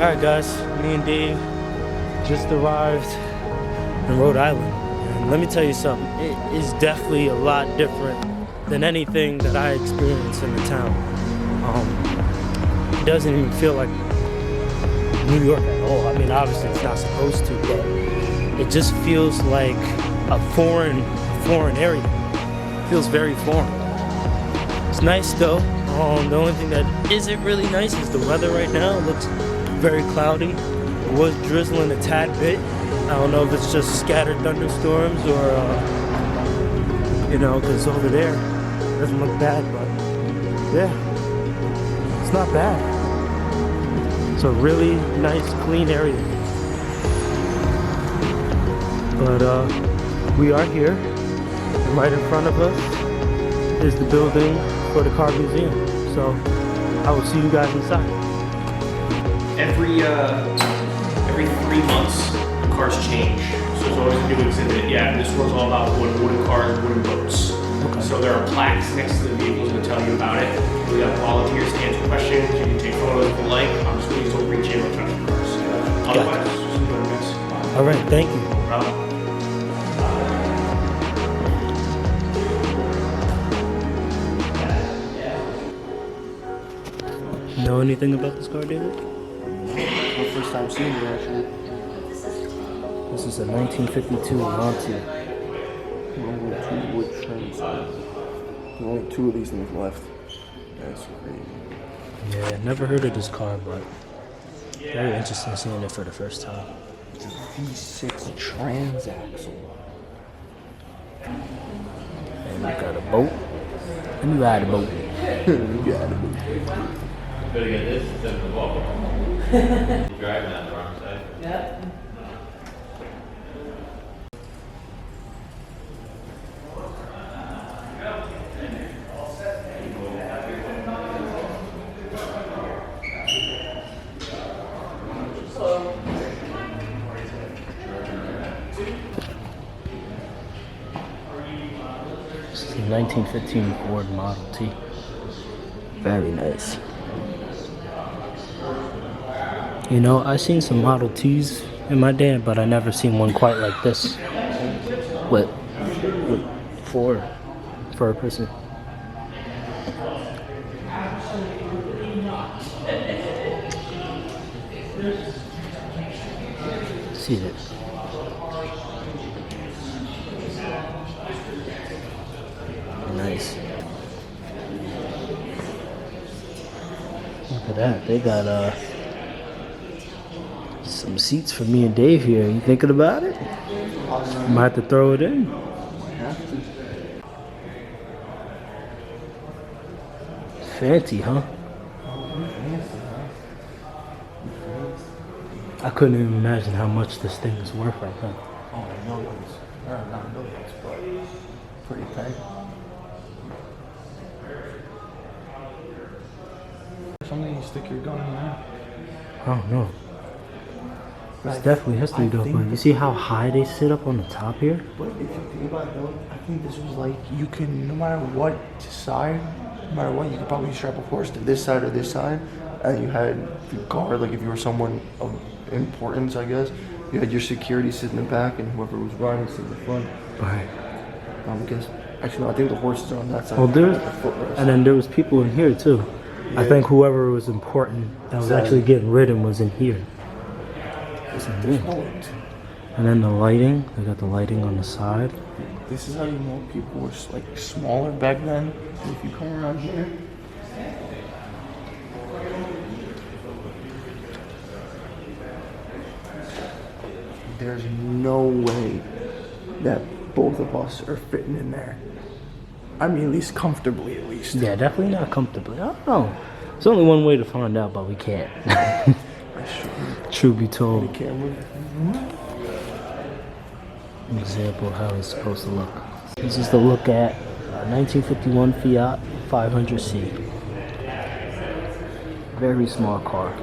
Alright guys, me and Dave just arrived in Rhode Island. And let me tell you something, it is definitely a lot different than anything that I experienced in the town. It doesn't even feel like New York at all. I mean, obviously it's not supposed to, but it just feels like a foreign area. It feels very foreign. It's nice though. The only thing that isn't really nice is the weather right now. It looks very cloudy. It was drizzling a tad bit. I don't know if it's just scattered thunderstorms or, you know, because over there it doesn't look bad, but yeah, it's not bad. It's a really nice, clean area. But we are here, and right in front of us is the building for the car museum. So I will see you guys inside. Every 3 months, the cars change. So there's always a new exhibit. Yeah, this one's all about wooden cars, wooden boats. Okay. So there are plaques next to the vehicles that tell you about it. We have volunteers to answer questions. You can take photos if you like. Please don't reach in or touch the cars. Otherwise, just enjoy the mess. All right, thank you. No problem. Know anything about this car, David? My first time seeing it, actually. This is a 1952 Monty. Only 2 wood trims. There's only 2 of these things left. That's crazy. Yeah, never heard of this car, but very interesting seeing it for the first time. It's a V6 transaxle. And we got a boat. And we ride a boat. You got it. Better get this instead of the ball. You're driving on the wrong side. Yep. This is a 1915 Ford Model T. Very nice. You know, I've seen some Model Ts in my day, but I never seen one quite like this. With for a person. See it. Nice. Look at that. They got some seats for me and Dave here. You thinking about it? Might have to throw it in. Fancy, huh? I couldn't even imagine how much this thing is worth right now. Oh, millions. Not millions, but pretty tight. Something you stick your gun in there. I don't know. It's definitely history though, but you see how high they sit up on the top here? But if you think about it though, I think this was like, you can, no matter what side, no matter what, you could probably strap a horse to this side or this side, and you had the guard, like if you were someone of importance, I guess, you had your security sitting in the back, and whoever was riding sitting in the front. Right. I guess, actually no, I think the horses are on that side. Well, there's, The footrest. and then there was people in here too. I Yeah. think whoever was important that was actually getting ridden was in here. There's no way And then the lighting, they got the lighting on the side. This is how you know people were like smaller back then. If you come around here, there's no way that both of us are fitting in there. I mean, at least comfortably, at least. Yeah, definitely not comfortably. I don't know. There's only one way to find out, but we can't. Truth be told. The camera. An example of how it's supposed to look. This is the look at 1951 Fiat 500C. Very small car.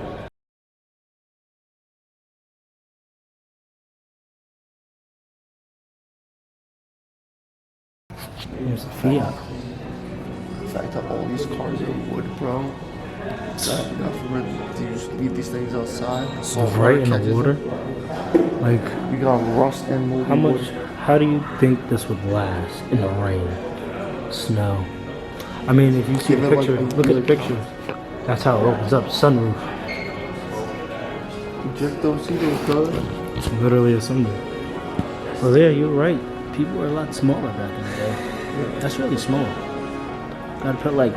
Here's the Fiat. The fact that all these cars are wood, bro. God forbid, do you just leave these things outside? Right in the catches water. them. Like, You got rust and moldy how much? wood. How do you think this would last in the rain, snow? I mean, if you see Give the it like picture, a look at the year. picture. That's how it opens up. Sunroof. Just don't see those colors. It's literally a sunroof. Well, yeah, you're right. People were a lot smaller back in the day. That's really small. Gotta put like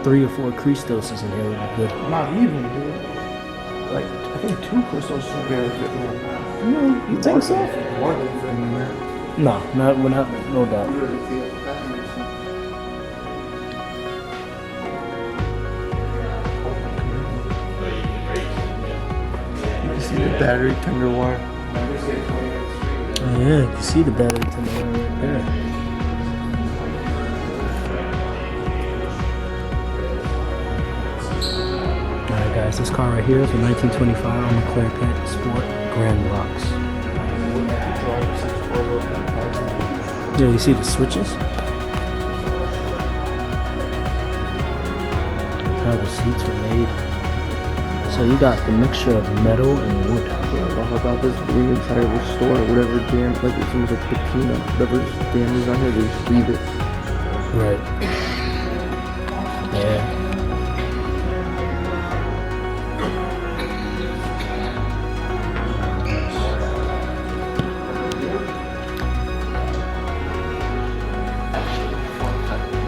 3 or 4 Christoses in here would be good. Not even, dude. Like, I think 2 crystals should barely fit in there. You think so? One didn't fit in there. No, we're not, no doubt. You can see the battery tender wire. Oh yeah, you can see the battery tender wire right there. Alright guys, this car right here is a 1925 Montclair Pet Sport Grand Box. Yeah, you see the switches? How the seats were made. So you got the mixture of metal and wood. How about this blue inside of the store? Whatever damn, like it seems like patina. Whatever's damaged on here, they just leave it. Right. Yeah.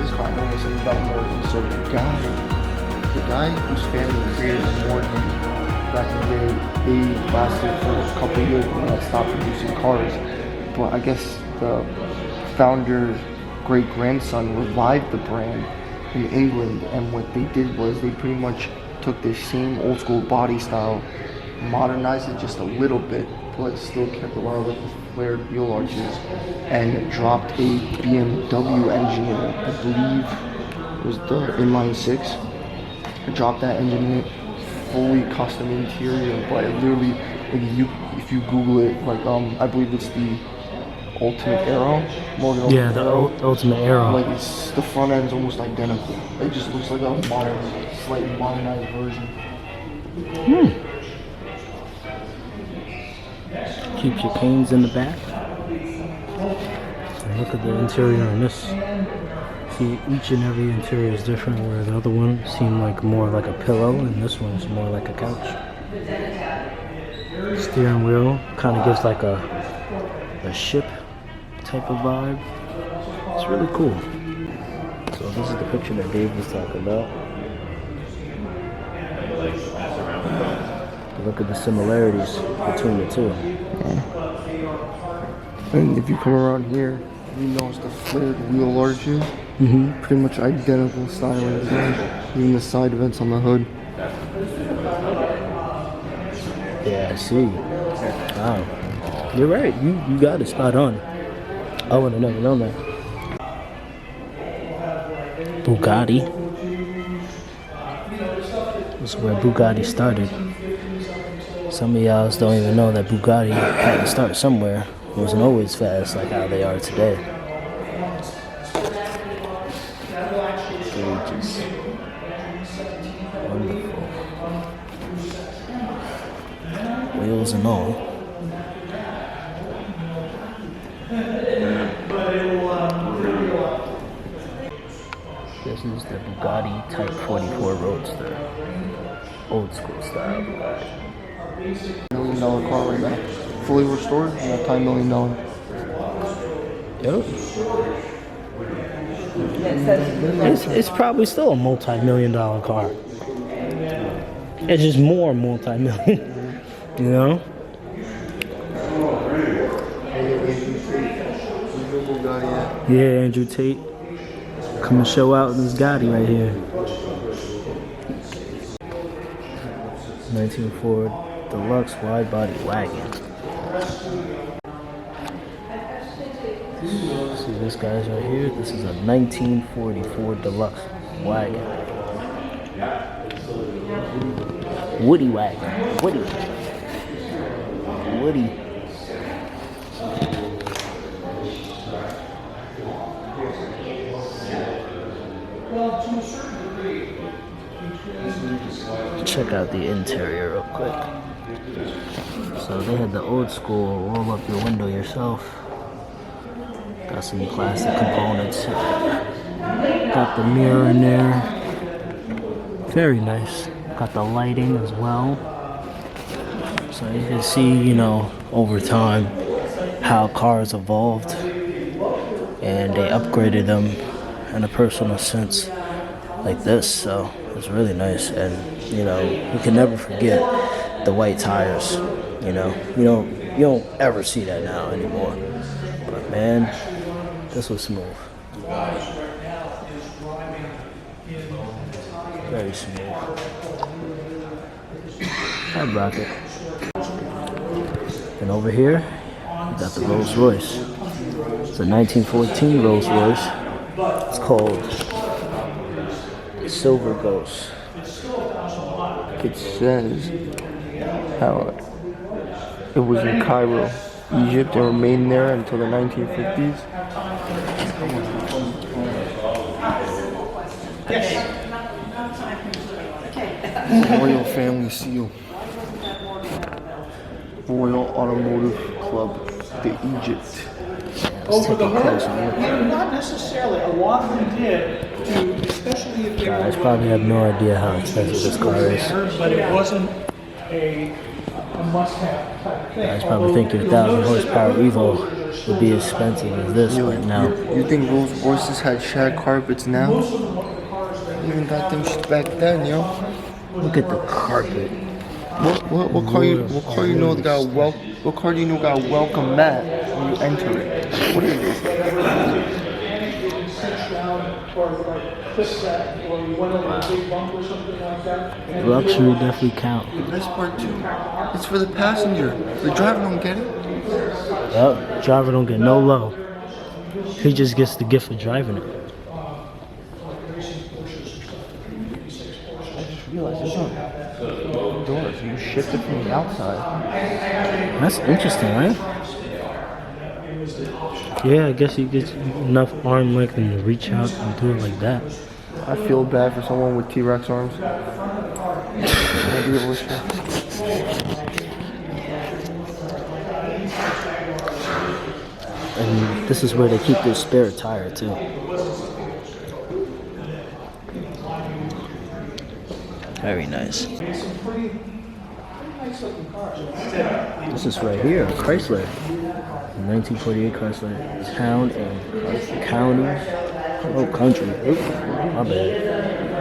This car knows something about Morgan. So the guy whose family created Morgan back in the day, they lasted for a couple of years when they stopped producing cars. But I guess the founder's great grandson revived the brand in England, and what they did was they pretty much took this same old school body style, modernized it just a little bit, but still kept a lot of the flared wheel arches, and dropped a BMW engine in it. I believe it was the inline 6. Dropped that engine in it, fully custom interior, but it literally, like if you Google it, like I believe it's the Ultimate Arrow. Yeah, the Ultimate Arrow. Like it's the front end's almost identical. It just looks like a slightly modernized version. Keeps your canes in the back. And look at the interior on this. See, each and every interior is different, where the other one seemed like more like a pillow, and this one's more like a couch. Steering wheel kind of gives like a ship type of vibe. It's really cool. So this is the picture that Dave was talking about. Look at the similarities between the two. And if you come around here, you notice the flared wheel arches. Pretty much identical styling design. Even the side vents on the hood. Yeah, I see. Wow. You're right. You got it spot on. I would have never known that. Bugatti. This is where Bugatti started. Some of y'all don't even know that Bugatti had to start somewhere. It wasn't always fast like how they are today. Gorgeous. Wonderful. Wheels and all. This is the Bugatti Type 44 Roadster. Old school style Bugatti. $1 million car right now. Fully restored, multi-million-dollar. Yep. It's probably still a multi-million-dollar car. It's just more multi-million, you know? Yeah, Andrew Tate. Come and show out this Gotti right here. 1904 Deluxe wide body wagon. See this guy's right here? This is a 1944 Deluxe wagon. Woody wagon. Woody. Check out the interior real quick. So they had the old school roll up your window yourself. Got some plastic components. Got the mirror in there. Very nice. Got the lighting as well. So you can see, you know, over time how cars evolved and they upgraded them in a personal sense like this. So it's really nice. And you know, you can never forget the white tires. You know, you don't ever see that now anymore. But man, this was smooth. Very smooth. I'd rock it. And over here, you got the Rolls Royce. It's a 1914 Rolls Royce. It's called the Silver Ghost. It says how it was in Cairo, Egypt, and remained there until the 1950s. Royal Family Seal. Royal Automotive Club, the Egypt. Let's take a closer look. Not necessarily. A lot of them did, especially if they Guys probably have no idea how expensive this car is. but it wasn't a must-have type thing. Guys probably think your 1,000 horsepower Evo would be as expensive as this, but no. You think Rolls Royces had shag carpets now? You even got them shit back then, yo. Look at the carpet. What car you know got what car do you know got a welcome mat when you enter it? What is this? Luxury definitely count. The best part too, it's for the passenger. The driver don't get it. Yep, driver don't get no low. He just gets the gift of driving it. I just realized there's no doors. You shift it from the outside. That's interesting, right? Yeah, I guess you get enough arm length and reach out and do it like that. I feel bad for someone with T-Rex arms. And this is where they keep their spare tire too. Very nice. This is right here, Chrysler. 1948 Chrysler Town and County. Oh, Country. Oop, my bad.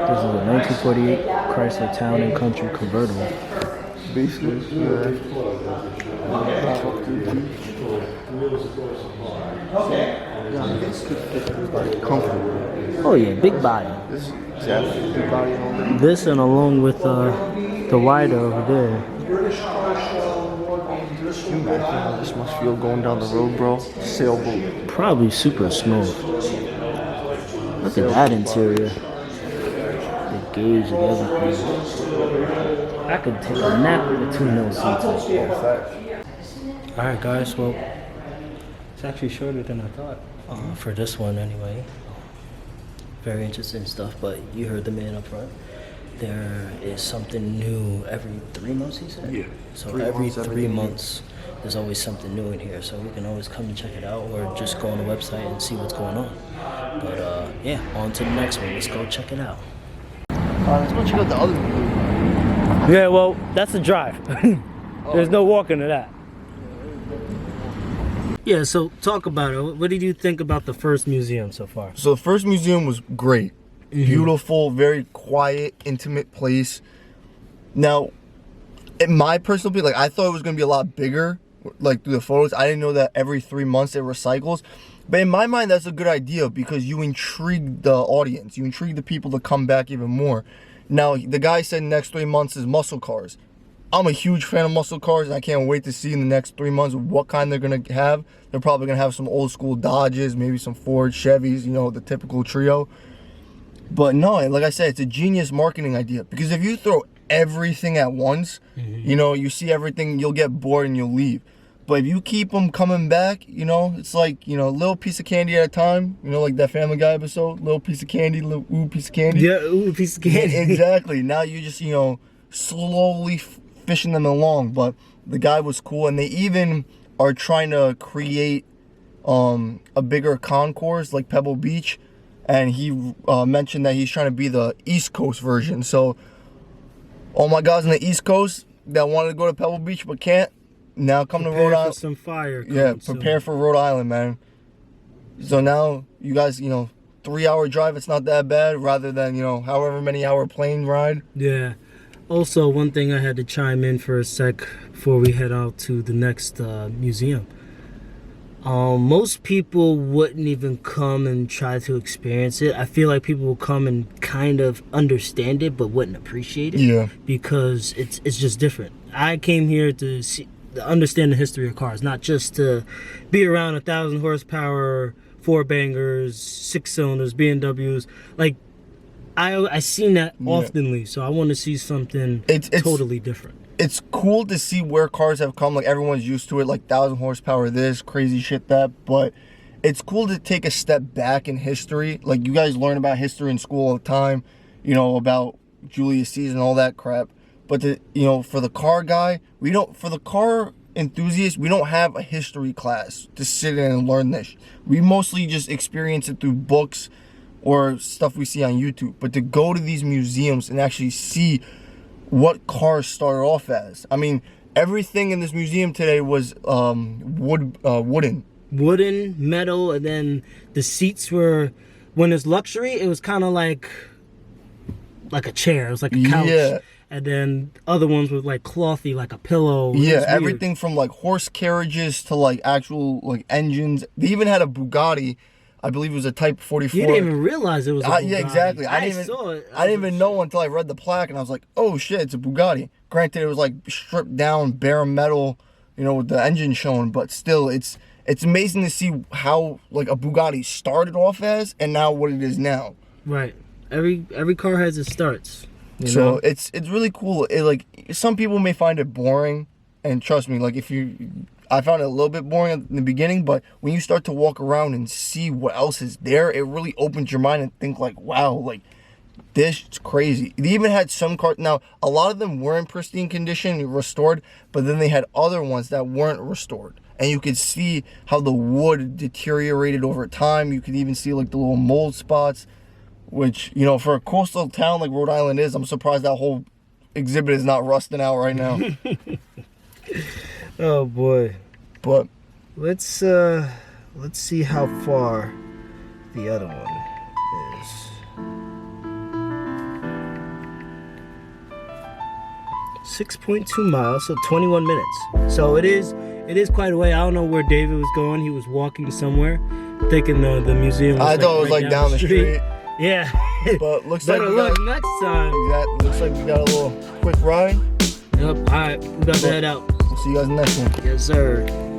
This is a 1948 Chrysler Town and Country convertible. Basically, comfortable. Oh yeah, big body. This is exactly big body and all that. This and along with the wider over there. Can you imagine how this must feel going down the road, bro? Sailboat. Probably super smooth. Look at that interior. The gauge and everything. I could take a nap between those seats. Alright guys, well, it's actually shorter than I thought. For this one anyway. Very interesting stuff, but you heard the man up front. There is something new every 3 months, he said? Yeah. So every 3 months, there's always something new in here. So we can always come and check it out or just go on the website and see what's going on. But yeah, on to the next one. Let's go check it out. Let's go check out the other one. Yeah, well, that's the drive. There's no walking to that. Yeah, so talk about it. What did you think about the first museum so far? So the first museum was great. Beautiful, very quiet, intimate place. Now, in my personal opinion, like I thought it was gonna be a lot bigger, like through the photos. I didn't know that every 3 months it recycles. But in my mind, that's a good idea because you intrigue the audience. You intrigue the people to come back even more. Now, the guy said next 3 months is muscle cars. I'm a huge fan of muscle cars, and I can't wait to see in the next 3 months what kind they're gonna have. They're probably gonna have some old school Dodges, maybe some Ford, Chevys, you know, the typical trio. But no, like I said, it's a genius marketing idea because if you throw everything at once, you know, you see everything, you'll get bored and you'll leave. But if you keep them coming back, you know, it's like, you know, a little piece of candy at a time. You know, like that Family Guy episode, little piece of candy, little ooh piece of candy. Yeah, ooh, piece of candy. Exactly. Now you just, you know, slowly fishing them along. But the guy was cool, and they even are trying to create a bigger concourse like Pebble Beach, and he mentioned that he's trying to be the East Coast version. So all my guys on the East Coast that wanted to go to Pebble Beach but can't, now come Prepare to Rhode for Island. some fire. Yeah, coming prepare soon. for Rhode Island, man. So now you guys, you know, 3-hour drive, it's not that bad, rather than, you know, however many hour plane ride. Yeah. Also, one thing I had to chime in for a sec before we head out to the next museum. Most people wouldn't even come and try to experience it. I feel like people will come and kind of understand it, but wouldn't appreciate it. Yeah. Because it's just different. I came here to understand the history of cars, not just to be around 1,000 horsepower, 4-bangers, 6-cylinders, BMWs. Like, I seen that oftenly, so I want to see something It's totally different. It's cool to see where cars have come. Like, everyone's used to it, like 1,000 horsepower this, crazy shit that. But it's cool to take a step back in history. Like, you guys learn about history in school all the time, you know, about Julius Caesar and all that crap. But, you know, for the car guy, for the car enthusiast, we don't have a history class to sit in and learn this. We mostly just experience it through books or stuff we see on YouTube. But to go to these museums and actually see what cars started off as. I mean, everything in this museum today was wooden. Wooden, metal, and then the seats were, when it's luxury, it was kind of like a chair. It was like a couch. Yeah. And then other ones were like clothy, like a pillow. It was Yeah, weird. everything from like horse carriages to like actual like engines. They even had a Bugatti. I believe it was a Type 44. You didn't even realize it was a Bugatti. Yeah, exactly. I saw it. I didn't even know until I read the plaque, and I was like, oh shit, it's a Bugatti. Granted, it was like stripped down, bare metal, you know, with the engine showing, but still, it's amazing to see how like a Bugatti started off as, and now what it is now. Right. Every car has its starts. You So know? it's really cool. It, like, some people may find it boring, and trust me, like I found it a little bit boring in the beginning, but when you start to walk around and see what else is there, it really opens your mind and think like, wow, like this is crazy. They even had some cars. Now, a lot of them were in pristine condition, restored, but then they had other ones that weren't restored. And you could see how the wood deteriorated over time. You could even see like the little mold spots, which, you know, for a coastal town like Rhode Island is, I'm surprised that whole exhibit is not rusting out right now. Oh boy. But Let's see how far the other one is. 6.2 miles, so 21 minutes. So it is quite a way. I don't know where David was going. He was walking somewhere, thinking the museum was I thought it was like down the street. Yeah. But looks like Better we luck got, next time. looks like we got a little quick ride. Yep. All right. We got to head out. We'll see you guys in the next one. Yes, sir.